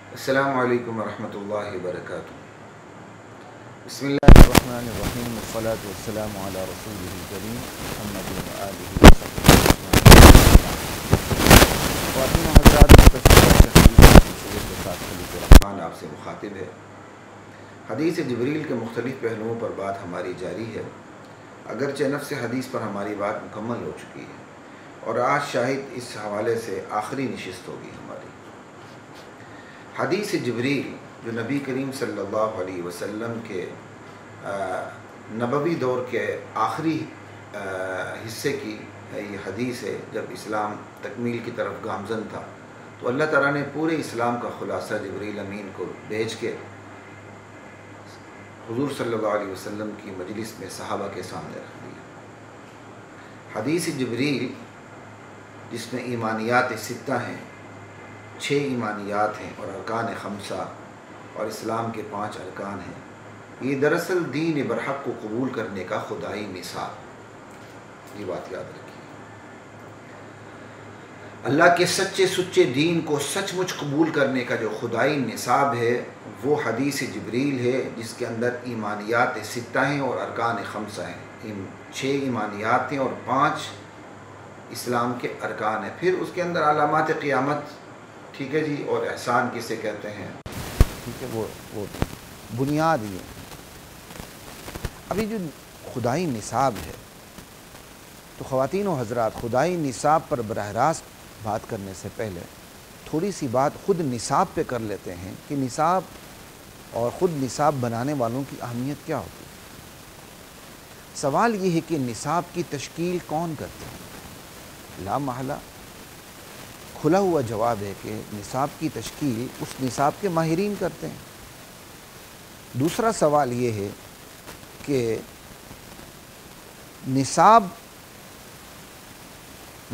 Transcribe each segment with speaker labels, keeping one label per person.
Speaker 1: السلام علیکم ورحمۃ اللہ وبرکاتہ۔ بسم اللہ الرحمن الرحیم، والصلاة والسلام علی رسولہ الکریم محمد وآلہ وصحبہ اجمعین۔ خواتین و حضرات، سلسلے کے ساتھ خلیق الرحمن آپ سے مخاطب ہے۔ حدیث جبریل کے مختلف پہلوؤں پر بات ہماری جاری ہے، اگرچہ نفس حدیث پر ہماری بات مکمل ہو چکی ہے اور آج شاید اس حوالے سے آخری نشست ہوگی ہماری۔ حدیث جبریل جو نبی کریم صلی اللہ علیہ وسلم کے نبوی دور کے آخری حصے کی یہ حدیث ہے، جب اسلام تکمیل کی طرف گامزن تھا تو اللہ تعالیٰ نے پورے اسلام کا خلاصہ جبریل امین کو بھیج کے حضور صلی اللہ علیہ وسلم کی مجلس میں صحابہ کے سامنے رکھ دیا۔ حدیث جبریل جس میں ایمانیات ستہ ہیں، 6 ایمانیات ہیں اور ارکان خمسہ اور اسلام کے 5 ارکان ہیں، یہ دراصل دین برحق کو قبول کرنے کا خدائی نصاب۔ یہ بات یاد رکھیے، اللہ کے سچے سچے دین کو سچ مچ قبول کرنے کا جو خدائی نصاب ہے وہ حدیث جبریل ہے، جس کے اندر ایمانیات ستہ ہیں اور ارکان خمسہ ہیں۔ 6 ایمانیات ہیں اور 5 اسلام کے ارکان ہیں۔ پھر اس کے اندر علامات قیامت، ٹھیک ہے جی، اور احسان کسے کہتے ہیں، ٹھیک ہے، وہ بنیاد ہی ہے۔ ابھی جو خدائی نصاب ہے تو خواتین و حضرات، خدائی نصاب پر براہ راست بات کرنے سے پہلے تھوڑی سی بات خود نصاب پہ کر لیتے ہیں کہ نصاب اور خود نصاب بنانے والوں کی اہمیت کیا ہوتی ہے۔ سوال یہ ہے کہ نصاب کی تشکیل کون کرتے ہیں؟ لا محالہ کھلا ہوا جواب ہے کہ نصاب کی تشکیل اس نصاب کے ماہرین کرتے ہیں۔ دوسرا سوال یہ ہے کہ نصاب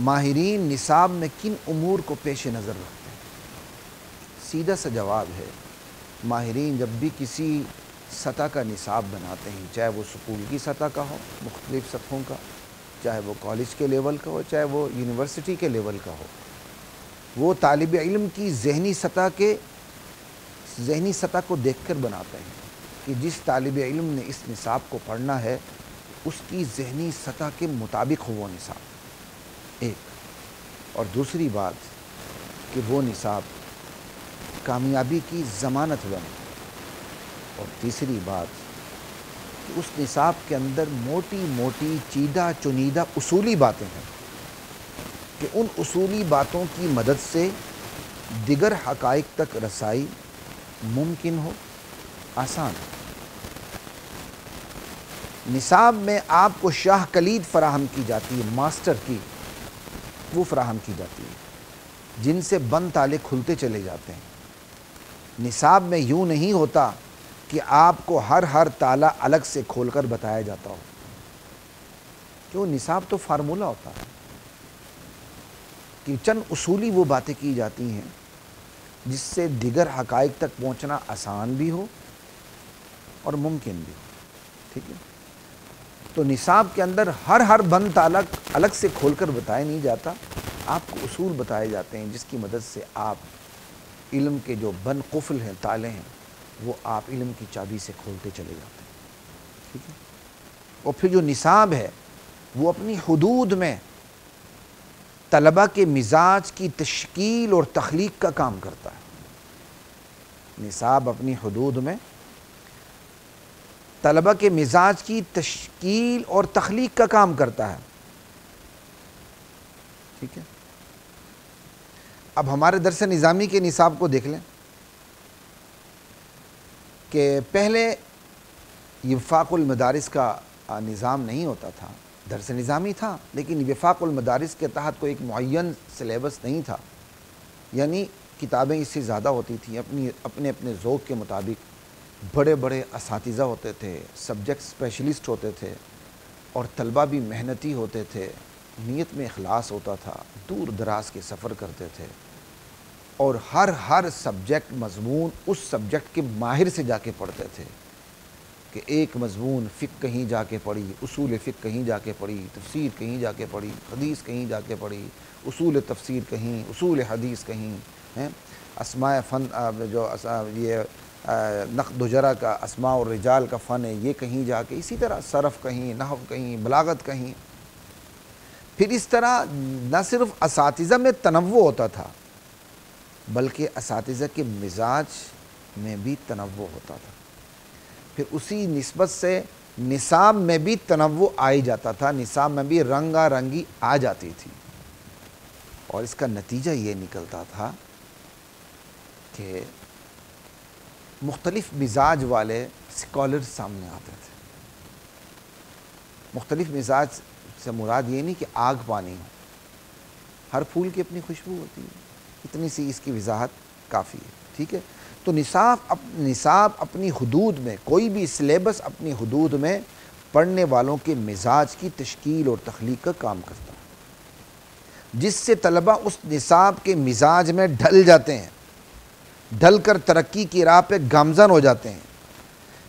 Speaker 1: ماہرین نصاب میں کن امور کو پیش نظر رکھتے ہیں؟ سیدھا سا جواب ہے، ماہرین جب بھی کسی سطح کا نصاب بناتے ہیں، چاہے وہ سکول کی سطح کا ہو، مختلف سطحوں کا، چاہے وہ کالج کے لیول کا ہو، چاہے وہ یونیورسٹی کے لیول کا ہو، وہ طالب علم کی ذہنی سطح کو دیکھ کر بناتے ہیں کہ جس طالب علم نے اس نصاب کو پڑھنا ہے اس کی ذہنی سطح کے مطابق ہو وہ نصاب، ایک۔ اور دوسری بات کہ وہ نصاب کامیابی کی ضمانت بنے، اور تیسری بات کہ اس نصاب کے اندر موٹی موٹی چیدہ چنیدہ اصولی باتیں ہیں کہ ان اصولی باتوں کی مدد سے دیگر حقائق تک رسائی ممکن ہو، آسان ہو۔ نصاب میں آپ کو شاہ کلید فراہم کی جاتی ہے، ماسٹر کی وہ فراہم کی جاتی ہے جن سے بند تالے کھلتے چلے جاتے ہیں۔ نصاب میں یوں نہیں ہوتا کہ آپ کو ہر تالا الگ سے کھول کر بتایا جاتا ہو، کیوں؟ نصاب تو فارمولہ ہوتا ہے کہ چند اصولی وہ باتیں کی جاتی ہیں جس سے دیگر حقائق تک پہنچنا آسان بھی ہو اور ممکن بھی ہو، ٹھیک ہے۔ تو نصاب کے اندر ہر بند تالا الگ سے کھول کر بتایا نہیں جاتا، آپ کو اصول بتائے جاتے ہیں جس کی مدد سے آپ علم کے جو بند قفل ہیں، تالے ہیں، وہ آپ علم کی چابی سے کھولتے چلے جاتے ہیں، ٹھیک ہے۔ اور پھر جو نصاب ہے وہ اپنی حدود میں طلبہ کے مزاج کی تشکیل اور تخلیق کا کام کرتا ہے۔ نصاب اپنی حدود میں طلبہ کے مزاج کی تشکیل اور تخلیق کا کام کرتا ہے، ٹھیک ہے۔ اب ہمارے درس نظامی کے نصاب کو دیکھ لیں کہ پہلے وفاق المدارس کا نظام نہیں ہوتا تھا، درس نظامی تھا لیکن وفاق المدارس کے تحت کوئی ایک معین سلیبس نہیں تھا، یعنی کتابیں اس سے زیادہ ہوتی تھیں، اپنے ذوق کے مطابق بڑے بڑے اساتذہ ہوتے تھے، سبجیکٹ اسپیشلسٹ ہوتے تھے، اور طلبہ بھی محنتی ہوتے تھے، نیت میں اخلاص ہوتا تھا، دور دراز کے سفر کرتے تھے، اور ہر سبجیکٹ مضمون اس سبجیکٹ کے ماہر سے جا کے پڑھتے تھے کہ ایک مضمون فقہ کہیں جا کے پڑھی، اصول فقہ کہیں جا کے پڑھی، تفسیر کہیں جا کے پڑھی، حدیث کہیں جا کے پڑھی، اصول تفسیر کہیں، اصول حدیث کہیں ہیں، اسماء فن جو یہ نقد و جرح کا اسماء اور رجال کا فن ہے یہ کہیں جا کے، اسی طرح صرف کہیں، نحو کہیں، بلاغت کہیں. پھر اس طرح نہ صرف اساتذہ میں تنوع ہوتا تھا بلکہ اساتذہ کے مزاج میں بھی تنوع ہوتا تھا. پھر اسی نسبت سے نصاب میں بھی تنوع آئی جاتا تھا، نصاب میں بھی رنگا رنگی آ جاتی تھی. اور اس کا نتیجہ یہ نکلتا تھا کہ مختلف مزاج والے اسکالر سامنے آتے تھے. مختلف مزاج سے مراد یہ نہیں کہ آگ پانی ہو، ہر پھول کی اپنی خوشبو ہوتی ہے. اتنی سی اس کی وضاحت کافی ہے. ٹھیک ہے، تو نصاب اپنی حدود میں، کوئی بھی سلیبس اپنی حدود میں پڑھنے والوں کے مزاج کی تشکیل اور تخلیق کا کام کرتا ہے، جس سے طلبہ اس نصاب کے مزاج میں ڈھل جاتے ہیں، ڈھل کر ترقی کی راہ پہ گامزن ہو جاتے ہیں.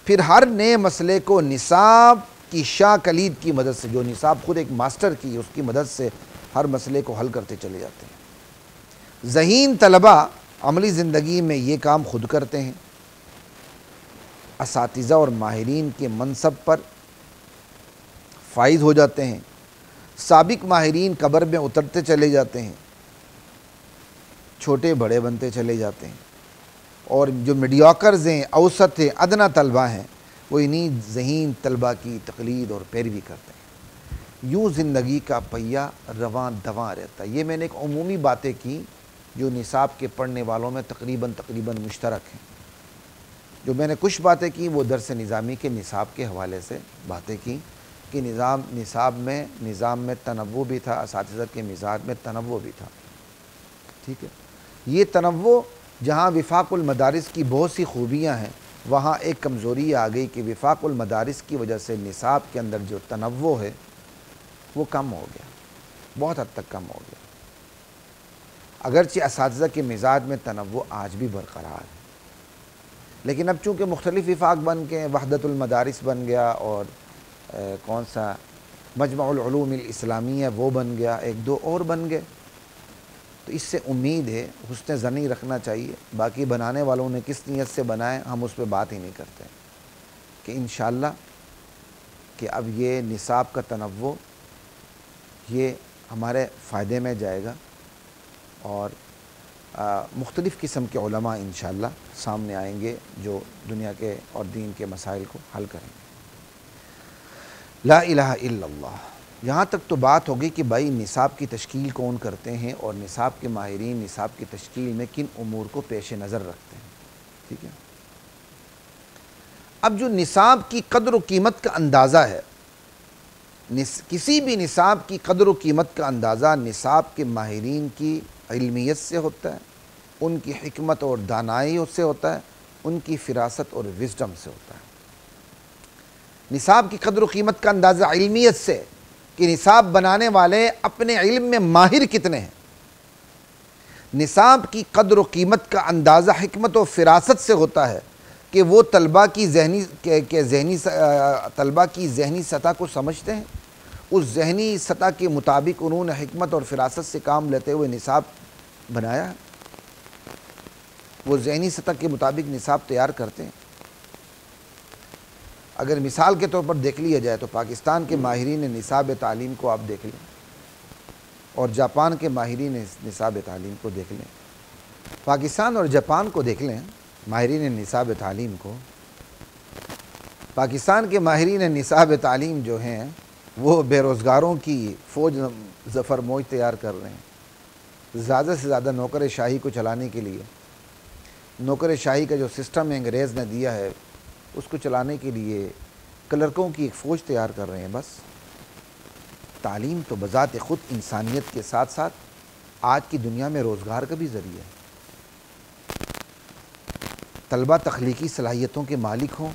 Speaker 1: پھر ہر نئے مسئلے کو نصاب کی شاہ کلید کی مدد سے، جو نصاب خود ایک ماسٹر کی، اس کی مدد سے ہر مسئلے کو حل کرتے چلے جاتے ہیں. ذہین طلبہ عملی زندگی میں یہ کام خود کرتے ہیں. اساتذہ اور ماہرین کے منصب پر فائز ہو جاتے ہیں. سابق ماہرین قبر میں اترتے چلے جاتے ہیں، چھوٹے بڑے بنتے چلے جاتے ہیں. اور جو میڈیوکرز ہیں، اوسط ہیں، ادنا طلبہ ہیں، وہ انہی ذہین طلبہ کی تقلید اور پیروی کرتے ہیں. یوں زندگی کا پہیہ رواں دواں رہتا ہے. یہ میں نے ایک عمومی باتیں کی جو نصاب کے پڑھنے والوں میں تقریباً مشترک ہیں. جو میں نے کچھ باتیں کی وہ درس نظامی کے نصاب کے حوالے سے باتیں کی کہ نصاب میں نظام میں تنوع بھی تھا، اساتذہ کے مزاج میں تنوع بھی تھا. ٹھیک ہے، یہ تنوع جہاں وفاق المدارس کی بہت سی خوبیاں ہیں، وہاں ایک کمزوری آ گئی کہ وفاق المدارس کی وجہ سے نصاب کے اندر جو تنوع ہے وہ کم ہو گیا، بہت حد تک کم ہو گیا. اگرچہ اساتذہ کے مزاج میں تنوع آج بھی برقرار ہے، لیکن اب چونکہ مختلف وفاق بن کے وحدت المدارس بن گیا اور کون سا مجمع العلوم الاسلامیہ وہ بن گیا، ایک دو اور بن گئے، تو اس سے امید ہے، حسن ظنی رکھنا چاہیے. باقی بنانے والوں نے کس نیت سے بنائے ہم اس پہ بات ہی نہیں کرتے، کہ انشاءاللہ کہ اب یہ نصاب کا تنوع یہ ہمارے فائدے میں جائے گا اور مختلف قسم کے علماء انشاءاللہ سامنے آئیں گے جو دنیا کے اور دین کے مسائل کو حل کریں گے. لا الہ الا اللہ. یہاں تک تو بات ہوگی کہ بھائی نصاب کی تشکیل کون کرتے ہیں اور نصاب کے ماہرین نصاب کی تشکیل میں کن امور کو پیش نظر رکھتے ہیں. ٹھیک ہے، اب جو نصاب کی قدر و قیمت کا اندازہ ہے، کسی بھی نصاب کی قدر و قیمت کا اندازہ نصاب کے ماہرین کی علمیت سے ہوتا ہے، ان کی حکمت اور دانائی سے ہوتا ہے، ان کی فراست اور وزڈم سے ہوتا ہے. نصاب کی قدر و قیمت کا اندازہ علمیت سے، کہ نصاب بنانے والے اپنے علم میں ماہر کتنے ہیں. نصاب کی قدر و قیمت کا اندازہ حکمت و فراست سے ہوتا ہے کہ وہ طلبہ کی ذہنی سطح کو سمجھتے ہیں، اس ذہنی سطح کے مطابق انہوں نے حکمت اور فراست سے کام لیتے ہوئے نصاب بنایا ہے. وہ ذہنی سطح کے مطابق نصاب تیار کرتے ہیں. اگر مثال کے طور پر دیکھ لیا جائے تو پاکستان کے ماہرین نصاب تعلیم کو آپ دیکھ لیں اور جاپان کے ماہرین نصاب تعلیم کو دیکھ لیں. پاکستان اور جاپان کو دیکھ لیں ماہرین نصاب تعلیم کو. پاکستان کے ماہرین نصاب تعلیم جو ہیں وہ بے روزگاروں کی فوج ظفر موج تیار کر رہے ہیں. زیادہ سے زیادہ نوکر شاہی کو چلانے کے لیے، نوکر شاہی کا جو سسٹم انگریز نے دیا ہے اس کو چلانے کے لیے کلرکوں کی ایک فوج تیار کر رہے ہیں. بس تعلیم تو بذات خود انسانیت کے ساتھ ساتھ آج کی دنیا میں روزگار کا بھی ذریعہ ہے. طلبہ تخلیقی صلاحیتوں کے مالک ہوں،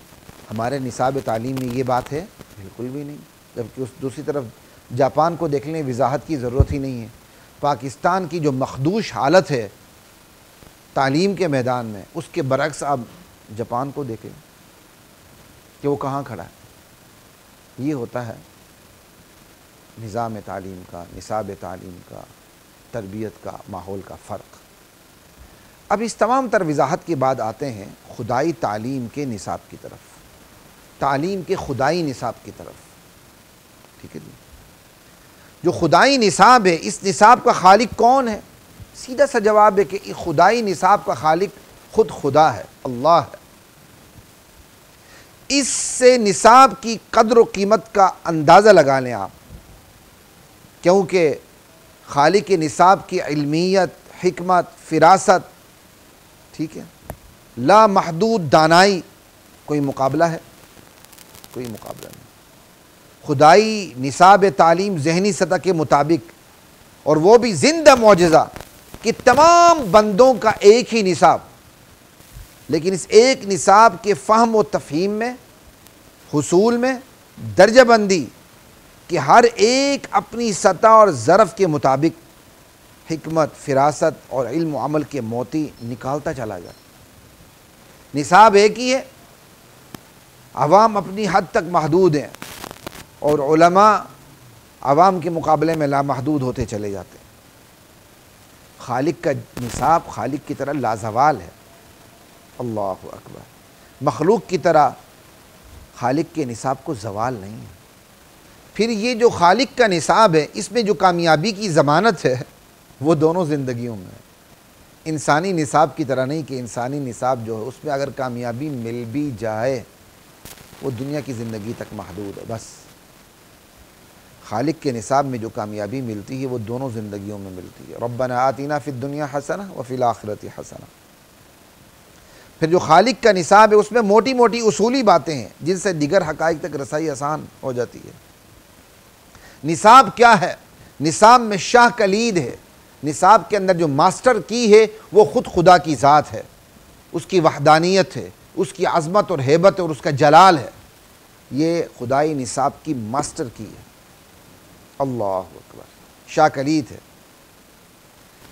Speaker 1: ہمارے نصاب تعلیم میں یہ بات ہے بالکل بھی نہیں. جبکہ اس دوسری طرف جاپان کو دیکھ لیں، وضاحت کی ضرورت ہی نہیں ہے. پاکستان کی جو مخدوش حالت ہے تعلیم کے میدان میں، اس کے برعکس آپ جاپان کو دیکھیں کہ وہ کہاں کھڑا ہے. یہ ہوتا ہے نظام تعلیم کا، نصاب تعلیم کا، تربیت کا، ماحول کا فرق. اب اس تمام تر وضاحت کے بعد آتے ہیں خدائی تعلیم کے نصاب کی طرف، تعلیم کے خدائی نصاب کی طرف، ٹھیک ہے جی۔ جو خدائی نصاب ہے، اس نصاب کا خالق کون ہے؟ سیدھا سا جواب ہے کہ خدائی نصاب کا خالق خود خدا ہے، اللہ ہے۔ اس سے نصاب کی قدر و قیمت کا اندازہ لگا لیں آپ، کیونکہ خالق نصاب کی علمیت، حکمت، فراست، ٹھیک ہے، لا محدود دانائی، کوئی مقابلہ ہے؟ کوئی مقابلہ نہیں۔ خدائی نصاب تعلیم ذہنی سطح کے مطابق، اور وہ بھی زندہ معجزہ کہ تمام بندوں کا ایک ہی نصاب، لیکن اس ایک نصاب کے فہم و تفہیم میں، حصول میں، درجہ بندی کہ ہر ایک اپنی سطح اور ظرف کے مطابق حکمت، فراست اور علم و عمل کے موتی نکالتا چلا جاتا۔ نصاب ایک ہی ہے، عوام اپنی حد تک محدود ہیں، اور علماء عوام کے مقابلے میں لامحدود ہوتے چلے جاتے ہیں۔ خالق کا نصاب خالق کی طرح لازوال ہے، اللہ اکبر۔ مخلوق کی طرح خالق کے نصاب کو زوال نہیں ہے۔ پھر یہ جو خالق کا نصاب ہے، اس میں جو کامیابی کی ضمانت ہے وہ دونوں زندگیوں میں ہے، انسانی نصاب کی طرح نہیں کہ انسانی نصاب جو ہے اس میں اگر کامیابی مل بھی جائے وہ دنیا کی زندگی تک محدود ہے بس۔ خالق کے نصاب میں جو کامیابی ملتی ہے وہ دونوں زندگیوں میں ملتی ہے۔ ربنا آتنا فی الدنیا حسنہ وفی الآخرۃ حسنہ۔ پھر جو خالق کا نصاب ہے اس میں موٹی موٹی اصولی باتیں ہیں جن سے دیگر حقائق تک رسائی آسان ہو جاتی ہے۔ نصاب کیا ہے؟ نصاب میں شاہ کلید ہے، نصاب کے اندر جو ماسٹر کی ہے وہ خود خدا کی ذات ہے، اس کی وحدانیت ہے، اس کی عظمت اور ہیبت اور اس کا جلال ہے، یہ خدائی نصاب کی ماسٹر کی ہے، اللہ اکبر، شاہ کلید ہے۔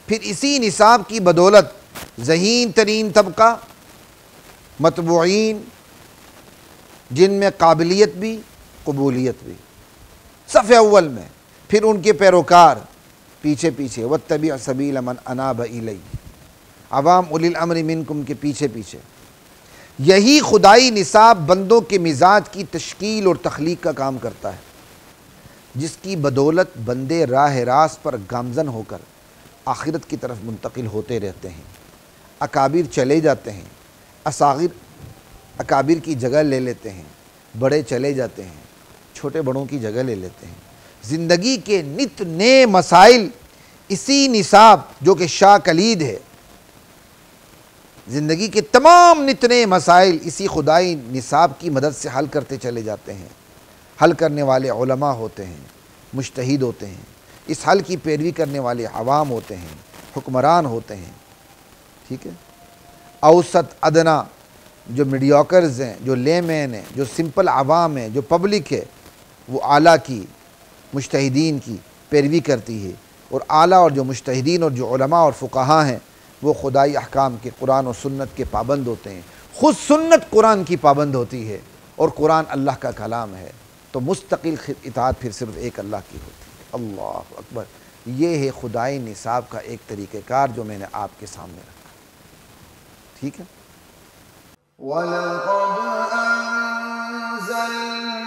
Speaker 1: پھر اسی نصاب کی بدولت ذہین ترین طبقہ، مطبوعین جن میں قابلیت بھی قبولیت بھی صف اول میں، پھر ان کے پیروکار پیچھے پیچھے، واتبع سبیل من اناب الی، عوام اولی الامر منکم کے پیچھے پیچھے۔ یہی خدائی نصاب بندوں کے مزاج کی تشکیل اور تخلیق کا کام کرتا ہے، جس کی بدولت بندے راہ راست پر گامزن ہو کر آخرت کی طرف منتقل ہوتے رہتے ہیں۔ اکابر چلے جاتے ہیں، اصاغر اکابر کی جگہ لے لیتے ہیں، بڑے چلے جاتے ہیں، چھوٹے بڑوں کی جگہ لے لیتے ہیں۔ زندگی کے نت نئے مسائل اسی نصاب جو کہ شاہ کلید ہے، زندگی کے تمام نت نئے مسائل اسی خدائی نصاب کی مدد سے حل کرتے چلے جاتے ہیں۔ حل کرنے والے علماء ہوتے ہیں، مجتہد ہوتے ہیں، اس حل کی پیروی کرنے والے عوام ہوتے ہیں، حکمران ہوتے ہیں، ٹھیک ہے۔ اوسط ادنا جو میڈیوکرز ہیں، جو لے مین ہیں، جو سمپل عوام ہیں، جو پبلک ہے، وہ اعلیٰ کی، مجتہدین کی پیروی کرتی ہے، اور اعلیٰ اور جو مجتہدین اور جو علماء اور فقہاء ہیں وہ خدائی احکام کے، قرآن و سنت کے پابند ہوتے ہیں۔ خود سنت قرآن کی پابند ہوتی ہے اور قرآن اللہ کا کلام ہے، تو مستقل اطاعت پھر صرف ایک اللہ کی ہوتی ہے، اللہ اکبر۔ یہ ہے خدائی نصاب کا ایک طریقہ کار جو میں نے آپ کے سامنے رکھا، ٹھیک ہے۔
Speaker 2: وَلَقَدْ أَنزَلْنَا